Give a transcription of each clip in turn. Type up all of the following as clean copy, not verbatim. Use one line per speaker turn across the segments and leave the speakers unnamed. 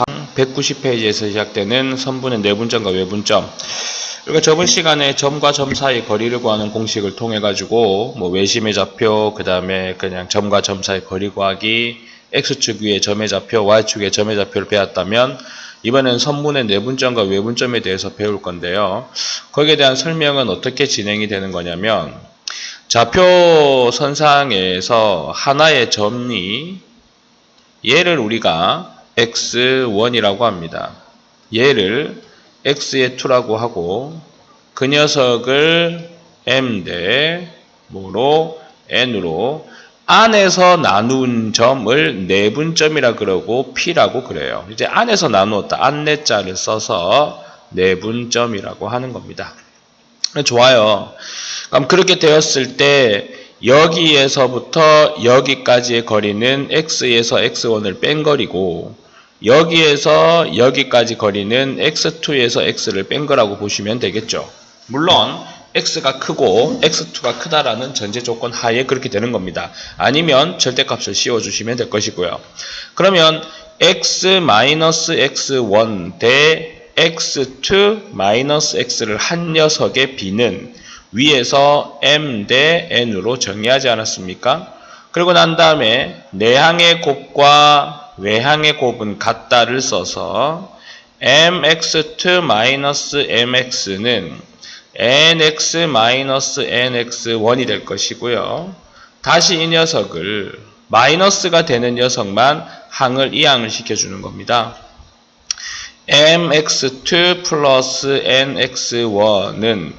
190페이지에서 시작되는 선분의 내분점과 외분점. 그러니까 저번 시간에 점과 점 사이 거리를 구하는 공식을 통해 가지고 뭐 외심의 좌표, 그 다음에 그냥 점과 점 사이 거리 구하기, x축 위에 점의 좌표, y축에 점의 좌표를 배웠다면 이번에는 선분의 내분점과 외분점에 대해서 배울 건데요. 거기에 대한 설명은 어떻게 진행이 되는 거냐면 좌표 선상에서 하나의 점이 얘를 우리가 x1이라고 합니다. 얘를 x의 2라고 하고 그 녀석을 m 대 뭐로 n으로 안에서 나눈 점을 내분점이라 그러고 p라고 그래요. 이제 안에서 나누었다. 안내자를 써서 내분점이라고 하는 겁니다. 좋아요. 그럼 그렇게 되었을 때 여기에서부터 여기까지의 거리는 x에서 x1을 뺀 거리고 여기에서 여기까지 거리는 x2에서 x를 뺀 거라고 보시면 되겠죠. 물론 x가 크고 x2가 크다라는 전제 조건 하에 그렇게 되는 겁니다. 아니면 절대값을 씌워주시면 될 것이고요. 그러면 x-x1 대 x2-x를 한 녀석의 b는 위에서 m 대 n으로 정의하지 않았습니까? 그리고 난 다음에 내항의 곱과 외항의 곱은 같다를 써서 mx2-mx는 nx-nx1이 될 것이고요. 다시 이 녀석을 마이너스가 되는 녀석만 항을 이항을 시켜주는 겁니다. mx2 플러스 nx1은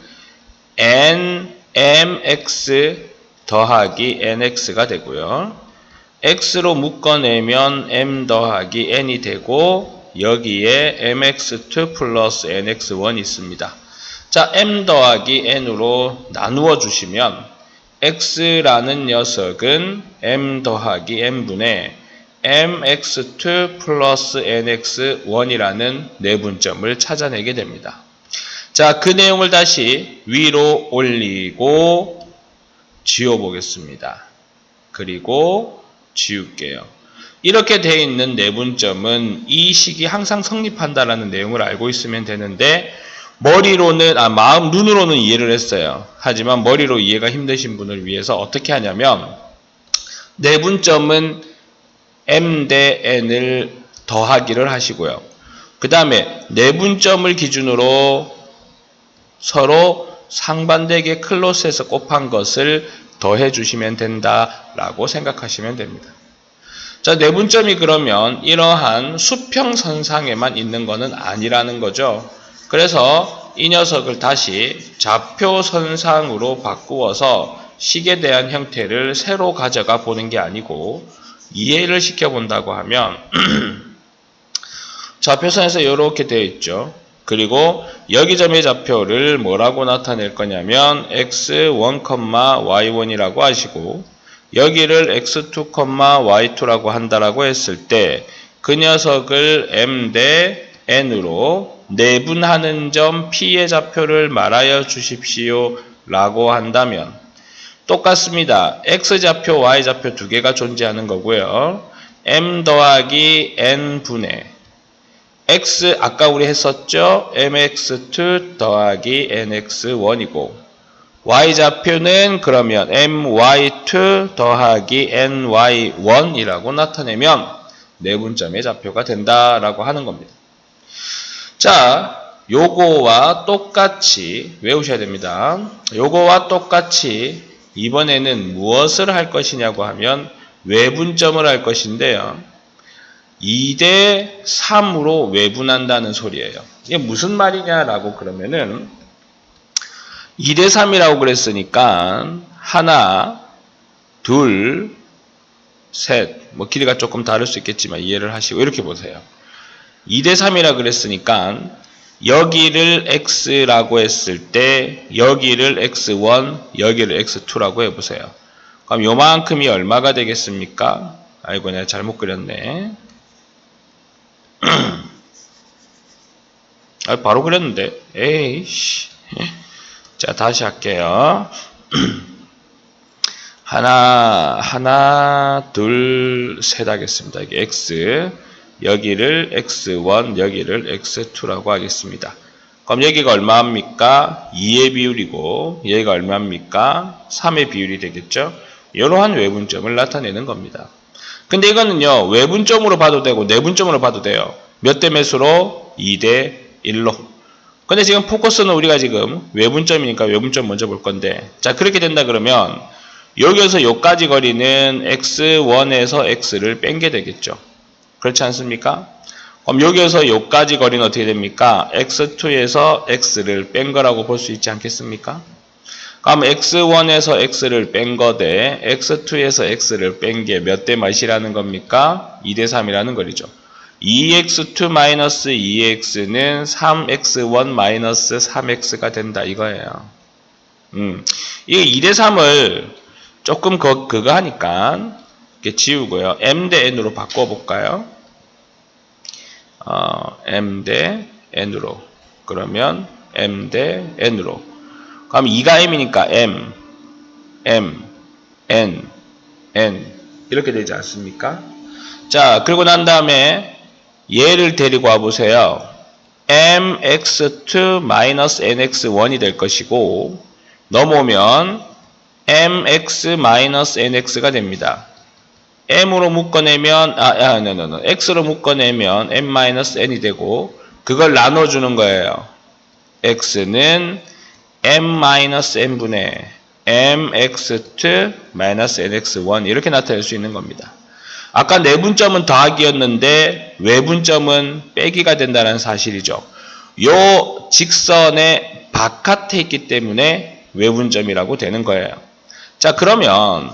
nmx 더하기 nx가 되고요. x로 묶어내면 m 더하기 n이 되고 여기에 mx2 플러스 nx1이 있습니다. 자, m 더하기 n으로 나누어 주시면 x라는 녀석은 m 더하기 n분의 mx2 플러스 nx1이라는 내분점을 찾아내게 됩니다. 자, 그 내용을 다시 위로 올리고 지워보겠습니다. 그리고 지울게요. 이렇게 되어 있는 내분점은 이 식이 항상 성립한다라는 내용을 알고 있으면 되는데 머리로는 눈으로는 이해를 했어요. 하지만 머리로 이해가 힘드신 분을 위해서 어떻게 하냐면 내분점은 m 대 n을 더하기를 하시고요. 그 다음에 내분점을 기준으로 서로 상반되게 클로스해서 곱한 것을 더해 주시면 된다라고 생각하시면 됩니다. 자, 내분점이 그러면 이러한 수평선상에만 있는 것은 아니라는 거죠. 그래서 이 녀석을 다시 좌표선상으로 바꾸어서 식에 대한 형태를 새로 가져가 보는 게 아니고 이해를 시켜본다고 하면 좌표선에서 이렇게 되어 있죠. 그리고 여기 점의 좌표를 뭐라고 나타낼 거냐면 x1, y1이라고 하시고 여기를 x2, y2라고 한다라고 했을 때 그 녀석을 m 대 n으로 내분하는 점 p의 좌표를 말하여 주십시오 라고 한다면 똑같습니다. x좌표, y좌표 두 개가 존재하는 거고요. m 더하기 n분의 x 아까 우리 했었죠? mx2 더하기 nx1이고 y좌표는 그러면 my2 더하기 ny1이라고 나타내면 내분점의 좌표가 된다라고 하는 겁니다. 자, 요거와 똑같이 외우셔야 됩니다. 요거와 똑같이 이번에는 무엇을 할 것이냐고 하면 외분점을 할 것인데요. 2대 3으로 외분한다는 소리예요. 이게 무슨 말이냐라고 그러면은 2대 3이라고 그랬으니까 하나, 둘, 셋, 뭐 길이가 조금 다를 수 있겠지만 이해를 하시고 이렇게 보세요. 2대 3이라 그랬으니까 여기를 x라고 했을 때 여기를 x1, 여기를 x2라고 해보세요. 그럼 요만큼이 얼마가 되겠습니까? 아이고 내가 잘못 그렸네. 바로 그렸는데 에이씨. 자, 다시 할게요. 하나, 둘, 셋 하겠습니다. 이게 x. 여기를 x1, 여기를 x2라고 하겠습니다. 그럼 여기가 얼마입니까? 2의 비율이고 여기가 얼마입니까? 3의 비율이 되겠죠? 이러한 외분점을 나타내는 겁니다. 근데 이거는요, 외분점으로 봐도 되고 내분점으로 봐도 돼요. 몇 대 몇으로? 2대 1로. 근데 지금 포커스는 우리가 지금 외분점이니까 외분점 먼저 볼 건데, 자, 그렇게 된다 그러면 여기에서 여기까지 거리는 x1에서 x를 뺀 게 되겠죠. 그렇지 않습니까? 그럼 여기에서 여기까지 거리는 어떻게 됩니까? x2에서 x를 뺀 거라고 볼 수 있지 않겠습니까? 그럼 x1에서 x를 뺀 거대 x2에서 x를 뺀 게 몇 대 몇이라는 겁니까? 2대 3이라는 거리죠. 2x2-2x는 3x1-3x가 된다 이거예요. 이 2대 3을 조금 그거 하니까 이렇게 지우고요. m 대 n으로 바꿔볼까요? m 대 n으로. 그러면 m 대 n으로. 그럼 2가 m이니까 m, n, 이렇게 되지 않습니까? 자, 그리고 난 다음에 얘를 데리고 와보세요. mx2-nx1이 될 것이고 넘어오면 mx-nx가 됩니다. m으로 묶어내면 x로 묶어내면 m-n이 되고 그걸 나눠주는 거예요. x는 m-n분의 mx2-nx1 이렇게 나타낼 수 있는 겁니다. 아까 내분점은 더하기였는데 외분점은 빼기가 된다는 사실이죠. 요 직선의 바깥에 있기 때문에 외분점이라고 되는 거예요. 자, 그러면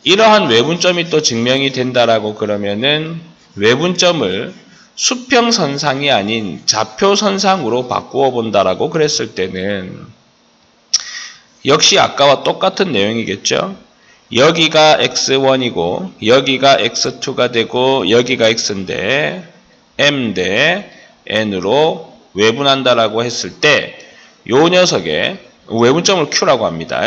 이러한 외분점이 또 증명이 된다라고 그러면은 외분점을 수평선상이 아닌 좌표선상으로 바꾸어 본다라고 그랬을 때는 역시 아까와 똑같은 내용이겠죠. 여기가 x1이고 여기가 x2가 되고 여기가 x인데 m 대 n으로 외분한다라고 했을 때 요 녀석의 외분점을 q라고 합니다.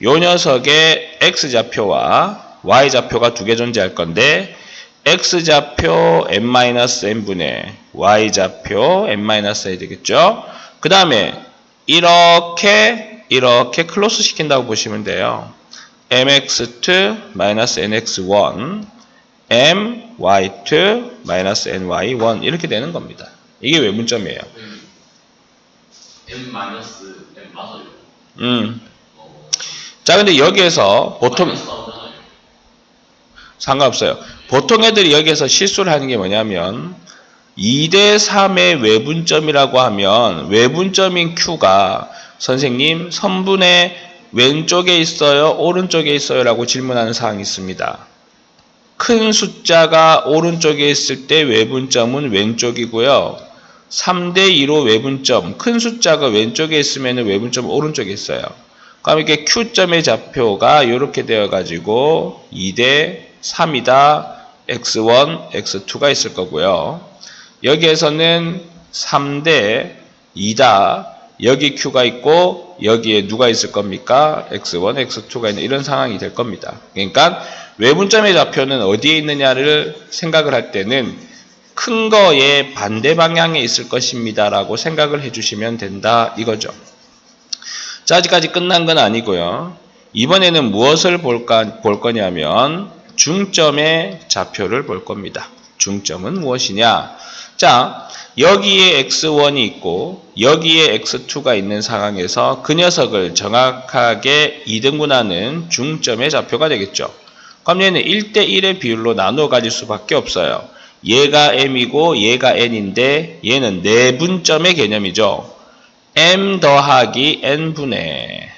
요 녀석의 x좌표와 y좌표가 두 개 존재할 건데 x좌표 m-n분의 y좌표 m-n이 되겠죠. 그 다음에 이렇게 클로스 시킨다고 보시면 돼요. mx2-nx1 my2-ny1 이렇게 되는 겁니다. 이게 외분점이에요.
m 마이너스 m 맞아요.
자, 근데 여기에서 보통 상관없어요. 보통 애들이 여기에서 실수를 하는 게 뭐냐면 2대 3의 외분점이라고 하면 외분점인 Q가 선생님 선분의 왼쪽에 있어요? 오른쪽에 있어요? 라고 질문하는 사항이 있습니다. 큰 숫자가 오른쪽에 있을 때 외분점은 왼쪽이고요. 3대 2로 외분점, 큰 숫자가 왼쪽에 있으면 외분점은 오른쪽에 있어요. 그럼 이렇게 Q점의 좌표가 이렇게 되어가지고 2대 3이다, x1, x2가 있을 거고요. 여기에서는 3대 2다, 여기 Q가 있고 여기에 누가 있을 겁니까? x1, x2가 있는 이런 상황이 될 겁니다. 그러니까 외분점의 좌표는 어디에 있느냐를 생각을 할 때는 큰 거의 반대 방향에 있을 것입니다 라고 생각을 해주시면 된다 이거죠. 자, 아직까지 끝난 건 아니고요. 이번에는 무엇을 볼 거냐면 중점의 좌표를 볼 겁니다. 중점은 무엇이냐? 자, 여기에 x1이 있고 여기에 x2가 있는 상황에서 그 녀석을 정확하게 2등분하는 중점의 좌표가 되겠죠. 그럼 얘는 1대1의 비율로 나누어 가질 수밖에 없어요. 얘가 m이고 얘가 n인데 얘는 내분점의 개념이죠. m 더하기 n분의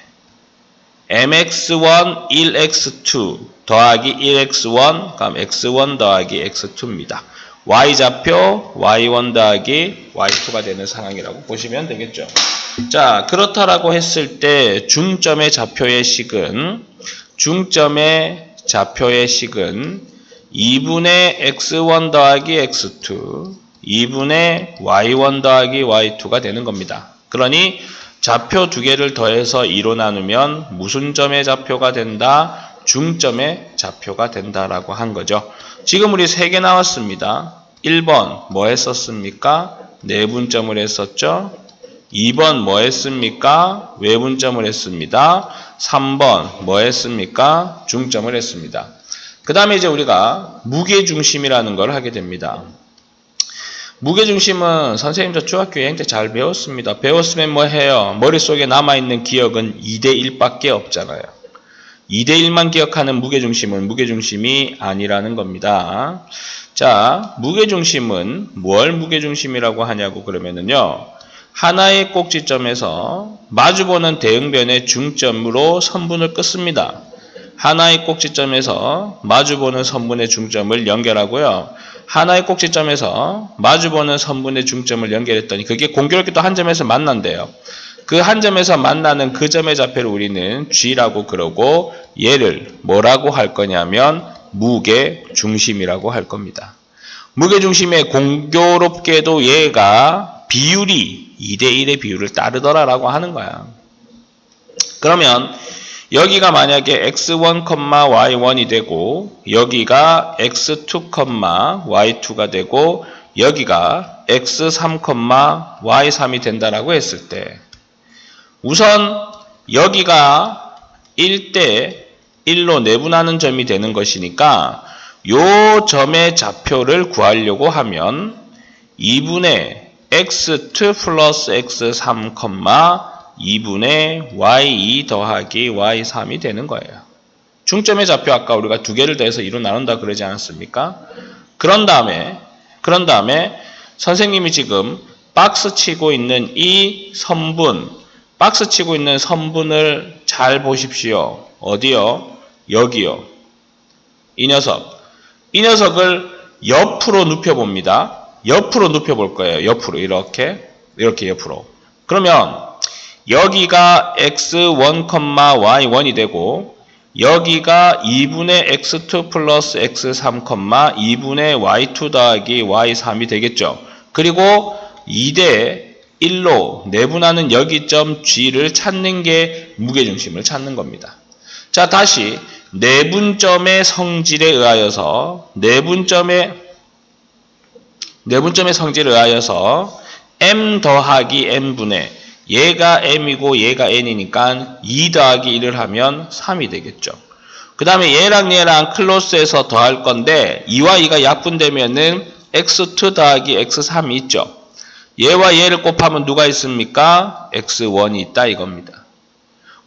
mx1 1x2 더하기 1x1 그럼 x1 더하기 x2입니다. y좌표 y1 더하기 y2가 되는 상황이라고 보시면 되겠죠. 자, 그렇다라고 했을 때 중점의 좌표의 식은 2분의 x1 더하기 x2 2분의 y1 더하기 y2가 되는 겁니다. 그러니 좌표 두 개를 더해서 2로 나누면 무슨 점의 좌표가 된다? 중점의 좌표가 된다라고 한 거죠. 지금 우리 3개 나왔습니다. 1번 뭐 했었습니까? 내분점을 했었죠. 2번 뭐 했습니까? 외분점을 했습니다. 3번 뭐 했습니까? 중점을 했습니다. 그 다음에 이제 우리가 무게중심이라는 걸 하게 됩니다. 무게중심은 선생님 저 중학교 여행 때 잘 배웠습니다. 배웠으면 뭐 해요? 머릿속에 남아있는 기억은 2대1밖에 없잖아요. 2대1만 기억하는 무게중심은 무게중심이 아니라는 겁니다. 자, 무게중심은 뭘 무게중심이라고 하냐고 그러면은요. 하나의 꼭지점에서 마주보는 대응변의 중점으로 선분을 끊습니다. 하나의 꼭지점에서 마주보는 선분의 중점을 연결하고요. 하나의 꼭지점에서 마주보는 선분의 중점을 연결했더니 그게 공교롭게 또 한 점에서 만난대요. 그 한 점에서 만나는 그 점의 좌표를 우리는 G라고 그러고 얘를 뭐라고 할 거냐면 무게중심이라고 할 겁니다. 무게중심의 공교롭게도 얘가 비율이 2대1의 비율을 따르더라라고 하는 거야. 그러면 여기가 만약에 x1, y1이 되고 여기가 x2, y2가 되고 여기가 x3, y3이 된다라고 했을 때 우선 여기가 1대 1로 내분하는 점이 되는 것이니까 요 점의 좌표를 구하려고 하면 2분의 x2 플러스 x3, 2분의 y2 더하기 y3이 되는 거예요. 중점의 좌표 아까 우리가 두 개를 더해서 2로 나눈다 그러지 않았습니까? 그런 다음에 선생님이 지금 박스 치고 있는 이 선분, 박스 치고 있는 선분을 잘 보십시오. 어디요? 여기요. 이 녀석을 옆으로 눕혀봅니다. 옆으로 눕혀볼 거예요. 옆으로 이렇게 옆으로. 그러면 여기가 x1, y1이 되고 여기가 2분의 x2 플러스 x3, 2분의 y2 더하기 y3이 되겠죠. 그리고 2대 1로 내분하는 여기점 G를 찾는 게 무게중심을 찾는 겁니다. 자, 다시 내분점의 성질에 의하여서 내분점의 성질에 의하여서 m 더하기 n분의 얘가 m이고 얘가 n이니까 2 더하기 1을 하면 3이 되겠죠. 그 다음에 얘랑 클로스해서 더할 건데 2와 2가 약분되면은 x2 더하기 x3이 있죠. 얘와 얘를 곱하면 누가 있습니까? x1이 있다 이겁니다.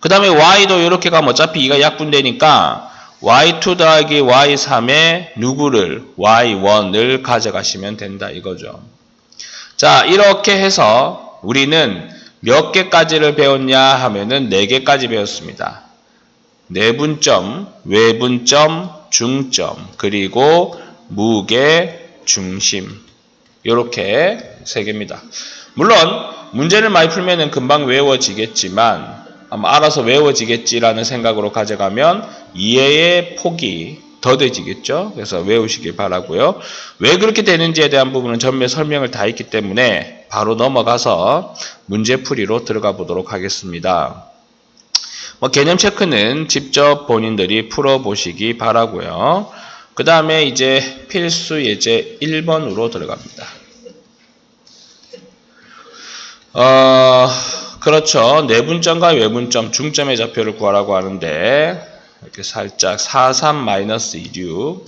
그 다음에 y도 이렇게 가면 어차피 2가 약분되니까 y2 더하기 y3에 누구를? y1을 가져가시면 된다 이거죠. 자, 이렇게 해서 우리는 몇 개까지를 배웠냐 하면은 4개까지 배웠습니다. 내분점, 외분점, 중점, 그리고 무게, 중심. 이렇게 3개입니다. 물론 문제를 많이 풀면은 금방 외워지겠지만 아마 알아서 외워지겠지라는 생각으로 가져가면 이해의 폭이 더뎌지겠죠. 그래서 외우시길 바라고요. 왜 그렇게 되는지에 대한 부분은 전면 설명을 다 했기 때문에 바로 넘어가서 문제풀이로 들어가 보도록 하겠습니다. 개념 체크는 직접 본인들이 풀어보시기 바라고요. 그 다음에 이제 필수 예제 1번으로 들어갑니다. 그렇죠. 내분점과 외분점, 중점의 좌표를 구하라고 하는데 이렇게 살짝 43-26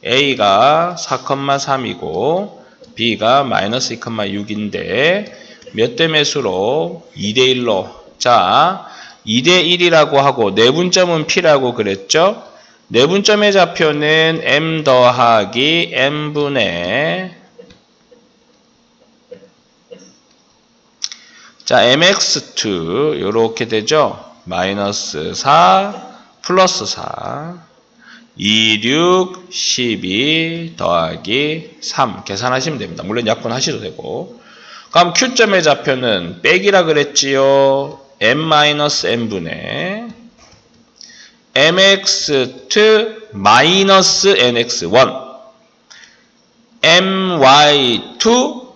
A가 4,3이고 B가 -2,6인데 몇 대 몇으로? 2대1로. 자, 2대1이라고 하고 내분점은 P라고 그랬죠? 내분점의 좌표는 M 더하기 M분의 자, mx2 요렇게 되죠? -4 플러스 4 2, 6, 12 더하기 3 계산하시면 됩니다. 물론 약분하셔도 되고. 그럼 Q점의 좌표는 빼기라 그랬지요. m-n분의 mx2 -nx1 my2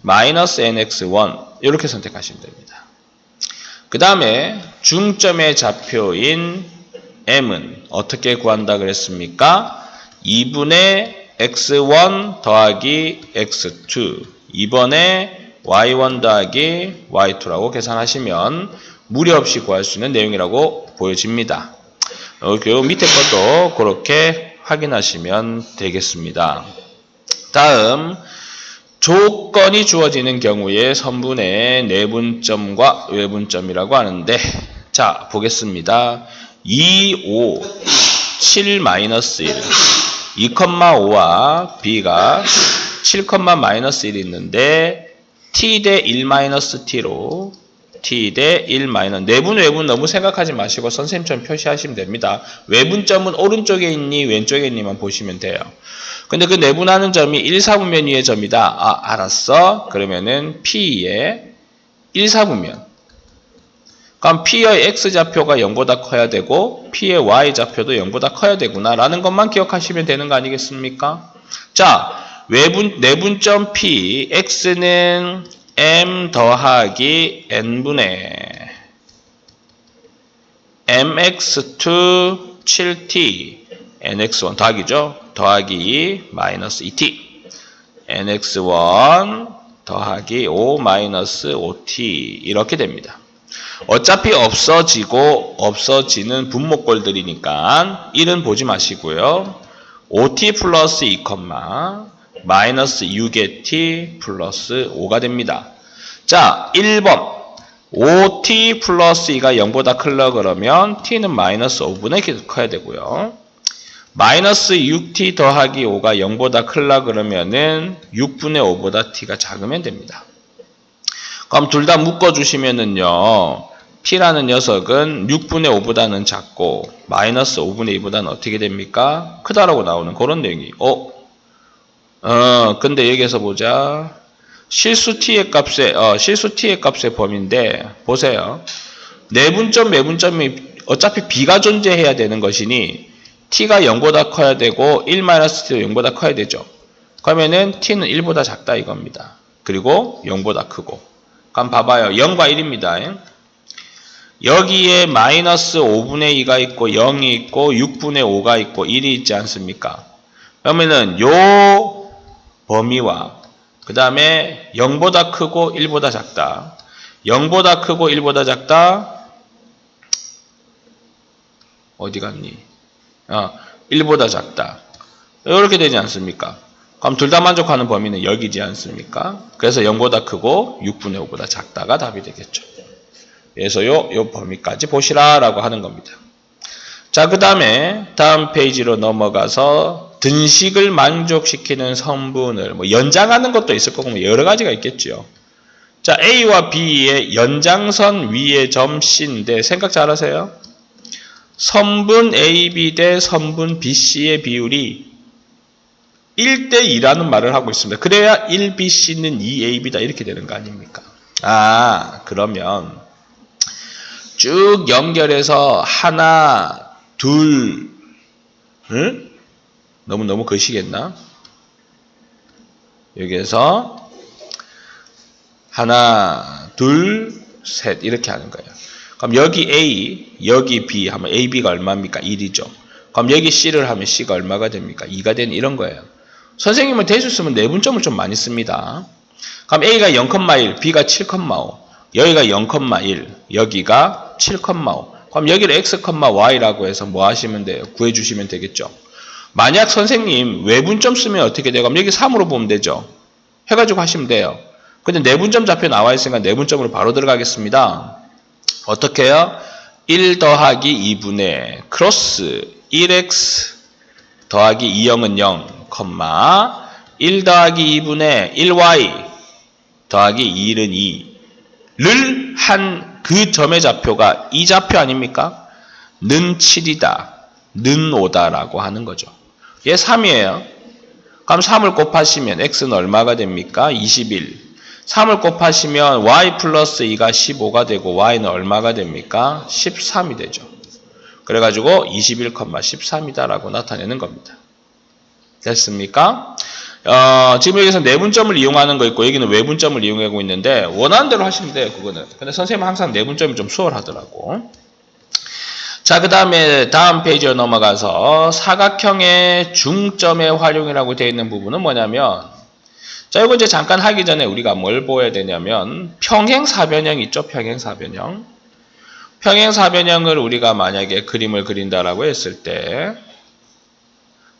-nx1 이렇게 선택하시면 됩니다. 그 다음에 중점의 좌표인 m은 어떻게 구한다 그랬습니까? 2분의 x1 더하기 x2 2번에 y1 더하기 y2라고 계산하시면 무리 없이 구할 수 있는 내용이라고 보여집니다. 그 밑에 것도 그렇게 확인하시면 되겠습니다. 다음 조건이 주어지는 경우에 선분의 내분점과 외분점이라고 하는데 자 보겠습니다. 2, 5, 7, 마이너스 1 2,5와 b가 7, 마이너스 1이 있는데 t 대 1 마이너스 t로 t 대 1 마이너스 내분 외분 너무 생각하지 마시고 선생님처럼 표시하시면 됩니다. 외분점은 오른쪽에 있니 왼쪽에 있니만 보시면 돼요. 근데 그 내분하는 점이 1사분면 위의 점이다. 아 알았어. 그러면은 p의 1사분면 그럼 p의 x좌표가 0보다 커야 되고 p의 y좌표도 0보다 커야 되구나 라는 것만 기억하시면 되는 거 아니겠습니까? 자 내분점 p x는 m 더하기 n분의 mx2 7t nx1 더하기죠. 더하기 마이너스 2t nx1 더하기 5 마이너스 5t 이렇게 됩니다. 어차피 없어지는 분모꼴들이니까 1은 보지 마시고요. 5t 플러스 2, 마이너스 6의 t 플러스 5가 됩니다. 자, 1번 5t 플러스 2가 0보다 크려 그러면 t는 마이너스 5분의 커야 되고요. 마이너스 6t 더하기 5가 0보다 크려 그러면은 6분의 5보다 t가 작으면 됩니다. 그럼 둘 다 묶어주시면은요. t라는 녀석은 6분의 5보다는 작고 마이너스 5분의 2보다는 어떻게 됩니까? 크다라고 나오는 그런 내용이. 근데 여기에서 보자. 실수 t의 값의 범위인데 보세요. 내분점 매분점이 어차피 b가 존재해야 되는 것이니 t가 0보다 커야 되고 1-t도 0보다 커야 되죠. 그러면은 t는 1보다 작다 이겁니다. 그리고 0보다 크고. 그럼 봐봐요. 0과 1입니다. 여기에 마이너스 5분의 2가 있고 0이 있고 6분의 5가 있고 1이 있지 않습니까? 그러면은 요 범위와 그 다음에 0보다 크고 1보다 작다. 0보다 크고 1보다 작다. 어디 갔니? 1보다 작다. 이렇게 되지 않습니까? 그럼 둘 다 만족하는 범위는 여기지 않습니까? 그래서 0보다 크고 6분의 5보다 작다가 답이 되겠죠. 그래서 요 범위까지 보시라라고 하는 겁니다. 자, 그 다음에 다음 페이지로 넘어가서 등식을 만족시키는 성분을 연장하는 것도 있을 거고 여러 가지가 있겠죠. 자, A와 B의 연장선 위의 점 C인데 생각 잘하세요. 선분 AB 대 선분 BC의 비율이 1대2라는 말을 하고 있습니다. 그래야 1BC는 2AB다 이렇게 되는 거 아닙니까? 그러면 쭉 연결해서 하나, 둘, 응? 너무 거시겠나? 여기에서 하나, 둘, 셋 이렇게 하는 거예요. 그럼 여기 A, 여기 B 하면 AB가 얼마입니까? 1이죠. 그럼 여기 C를 하면 C가 얼마가 됩니까? 2가 되는 이런 거예요. 선생님은 대수 쓰면 내분점을 좀 많이 씁니다. 그럼 A가 0,1, B가 7,5, 여기가 0,1, 여기가 7,5. 그럼 여기를 X, Y라고 해서 뭐 하시면 돼요? 구해주시면 되겠죠. 만약 선생님 외분점 쓰면 어떻게 돼요? 그럼 여기 3으로 보면 되죠. 해가지고 하시면 돼요. 근데 내분점 좌표 나와 있으니까 내분점으로 바로 들어가겠습니다. 어떻게 해요? 1 더하기 2분의 크로스 1x 더하기 2영은 0, 1 더하기 2분의 1y 더하기 2는 2를 한 그 점의 좌표가 이 좌표 아닙니까? 는 7이다, 는 5다라고 하는 거죠. 얘 3이에요. 그럼 3을 곱하시면 x는 얼마가 됩니까? 21. 3을 곱하시면 y 플러스 2가 15가 되고 y는 얼마가 됩니까? 13이 되죠. 그래가지고 21,13이다라고 나타내는 겁니다. 됐습니까? 지금 여기서 내분점을 이용하는 거 있고 여기는 외분점을 이용하고 있는데 원하는 대로 하시면 돼요. 그거는. 근데 선생님은 항상 내분점이 좀 수월하더라고. 자, 그 다음에 다음 페이지로 넘어가서 사각형의 중점의 활용이라고 되어 있는 부분은 뭐냐면, 자, 이거 이제 잠깐 하기 전에 우리가 뭘 보아야 되냐면, 평행사변형 있죠? 평행사변형. 평행사변형을 우리가 만약에 그림을 그린다라고 했을 때,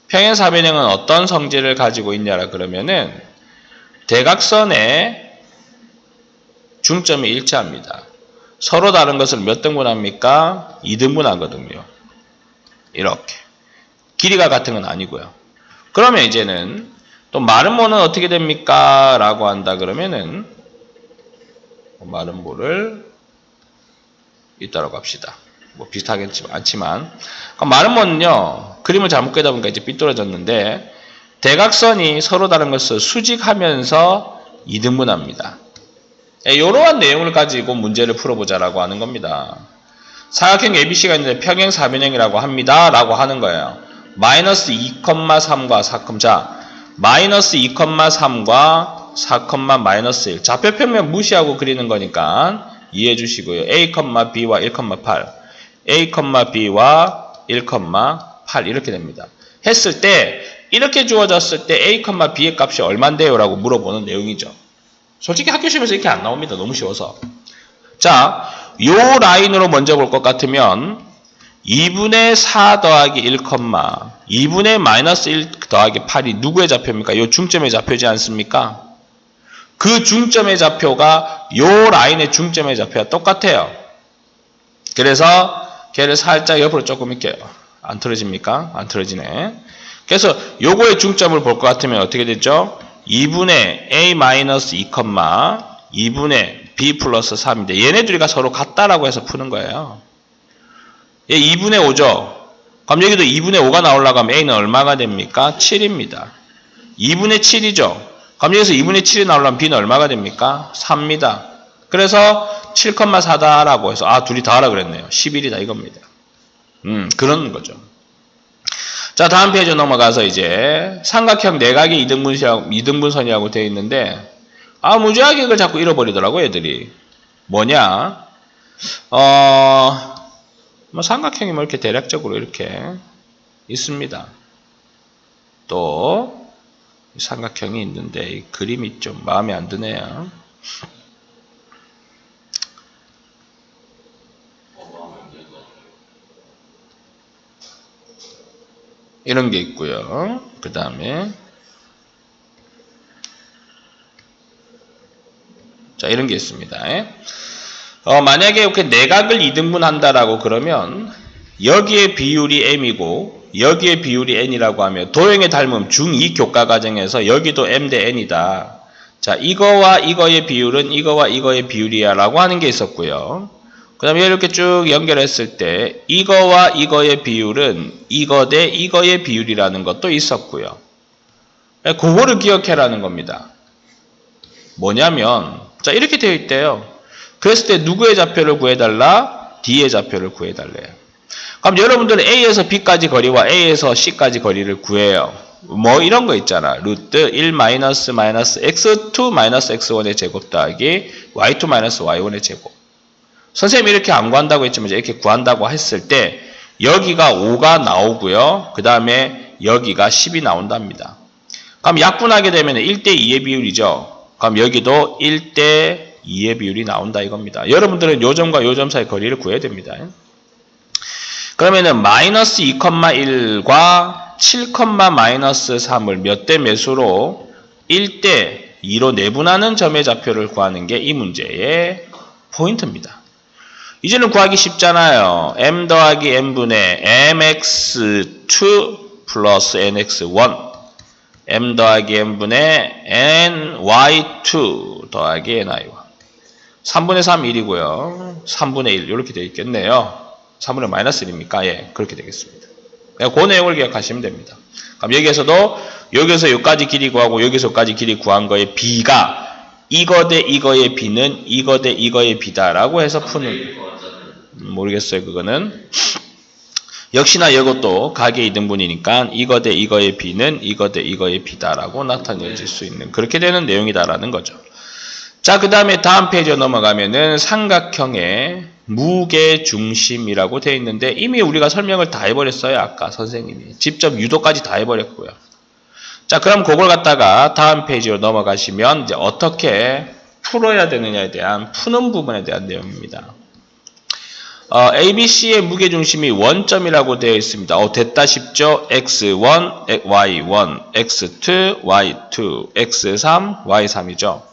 평행사변형은 어떤 성질을 가지고 있냐라 그러면은, 대각선의 중점이 일치합니다. 서로 다른 것을 몇 등분 합니까? 2등분 하거든요. 이렇게. 길이가 같은 건 아니고요. 그러면 이제는 또 마름모는 어떻게 됩니까? 라고 한다 그러면은 마름모를 있다라고 합시다. 뭐 비슷하겠지 않지만 마름모는요. 그림을 잘못 그리다 보니까 이제 삐뚤어졌는데 대각선이 서로 다른 것을 수직하면서 2등분합니다. 이러한 내용을 가지고 문제를 풀어보자라고 하는 겁니다. 사각형 ABC가 있는데 평행사변형이라고 합니다. 라고 하는 거예요. 마이너스 2,3과 4, 자, 마이너스 2,3과 4, 마이너스 1. 좌표평면 무시하고 그리는 거니까 이해해 주시고요. A, B와 1,8. A, B와 1,8 이렇게 됩니다. 했을 때 이렇게 주어졌을 때 A, B의 값이 얼만데요? 라고 물어보는 내용이죠. 솔직히 학교 시험에서 이렇게 안 나옵니다. 너무 쉬워서. 자, 요 라인으로 먼저 볼 것 같으면 2분의 4 더하기 1, 2분의 마이너스 1 더하기 8이 누구의 좌표입니까? 요 중점의 좌표지 않습니까? 그 중점의 좌표가 요 라인의 중점의 좌표와 똑같아요. 그래서 걔를 살짝 옆으로 조금 이렇게 안 틀어집니까? 안 틀어지네. 그래서 요거의 중점을 볼 것 같으면 어떻게 되죠? 2분의 A-2, 2분의 B 플러스 3인데 얘네들이가 서로 같다라고 해서 푸는 거예요. 얘 2분의 5죠. 그럼 여기도 2분의 5가 나오려고 하면 A는 얼마가 됩니까? 7입니다. 2분의 7이죠. 그럼 여기서 2분의 7이 나오려면 B는 얼마가 됩니까? 3입니다. 그래서 7,4다라고 해서 둘이 다 하라 그랬네요. 11이다 이겁니다. 그런 거죠. 자, 다음 페이지 넘어가서 이제 삼각형 내각의 2등분선이라고 되어 있는데 무지하게 이걸 자꾸 잃어버리더라고 애들이. 뭐냐? 뭐 삼각형이 뭐 이렇게 대략적으로 이렇게 있습니다. 또 삼각형이 있는데 이 그림이 좀 마음에 안 드네요. 이런 게 있고요. 그 다음에 자, 이런 게 있습니다. 만약에 이렇게 내각을 2등분 한다라고 그러면 여기에 비율이 m이고 여기에 비율이 n이라고 하면 도형의 닮음 중2 교과 과정에서 여기도 m 대 n이다. 자, 이거와 이거의 비율은 이거와 이거의 비율이야 라고 하는 게 있었고요. 그 다음에 이렇게 쭉 연결했을 때 이거와 이거의 비율은 이거 대 이거의 비율이라는 것도 있었고요. 그거를 기억해라는 겁니다. 뭐냐면 자, 이렇게 되어 있대요. 그랬을 때 누구의 좌표를 구해달라? D의 좌표를 구해달래요. 그럼 여러분들은 A에서 B까지 거리와 A에서 C까지 거리를 구해요. 뭐 이런 거 있잖아. 루트 1 마이너스 x2 마이너스 x1의 제곱 더하기 y2 마이너스 y1의 제곱. 선생님이 이렇게 안 구한다고 했지만 이렇게 구한다고 했을 때 여기가 5가 나오고요. 그 다음에 여기가 10이 나온답니다. 그럼 약분하게 되면 1대2의 비율이죠. 그럼 여기도 1대2의 비율이 나온다 이겁니다. 여러분들은 요 점과 요 점 사이 거리를 구해야 됩니다. 그러면은 마이너스 2,1과 7, 마이너스 3을 몇 대 몇으로 1대2로 내분하는 점의 좌표를 구하는 게 이 문제의 포인트입니다. 이제는 구하기 쉽잖아요. m 더하기 n분의 mx2 플러스 nx1 m 더하기 n분의 ny2 더하기 ny1 3분의 3 1이고요. 3분의 1 이렇게 되어 있겠네요. 3분의 마이너스 1입니까? 예, 그렇게 되겠습니다. 그 내용을 기억하시면 됩니다. 그럼 여기에서도 여기서 여기까지 길이 구하고 여기서 여기까지 길이 구한 거의 b가 이거 대 이거의 b는 이거 대 이거의 b다라고 해서 푸는 모르겠어요. 그거는 역시나 이것도 가계 2등분이니까 이거 대 이거의 b는 이거 대 이거의 b다라고 나타내질 수 있는 그렇게 되는 내용이다라는 거죠. 자. 자, 그 다음에 다음 페이지로 넘어가면은 삼각형의 무게중심이라고 되어 있는데 이미 우리가 설명을 다 해버렸어요. 아까 선생님이. 직접 유도까지 다 해버렸고요. 자, 그럼 그걸 갖다가 다음 페이지로 넘어가시면 이제 어떻게 풀어야 되느냐에 대한 푸는 부분에 대한 내용입니다. ABC의 무게중심이 원점이라고 되어 있습니다. 됐다 싶죠? X1, Y1, X2, Y2, X3, Y3이죠.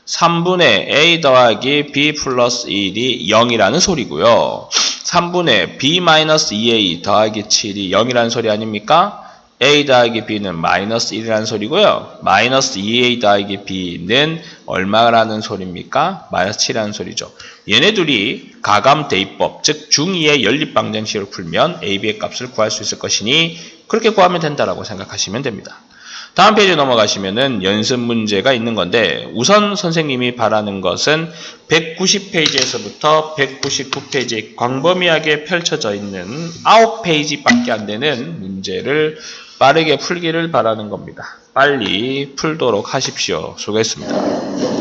3분의 A 더하기 B 플러스 1이 0이라는 소리고요. 3분의 B 마이너스 2A 더하기 7이 0이라는 소리 아닙니까? A 더하기 B는 마이너스 1이라는 소리고요. 마이너스 2A 더하기 B는 얼마라는 소리입니까? 마이너스 7이라는 소리죠. 얘네들이 가감 대입법, 즉 중2의 연립방정식을 풀면 A, B의 값을 구할 수 있을 것이니 그렇게 구하면 된다라고 생각하시면 됩니다. 다음 페이지 넘어가시면은 연습 문제가 있는 건데 우선 선생님이 바라는 것은 190페이지에서부터 199페이지 광범위하게 펼쳐져 있는 9페이지밖에 안 되는 문제를 빠르게 풀기를 바라는 겁니다. 빨리 풀도록 하십시오. 수고했습니다.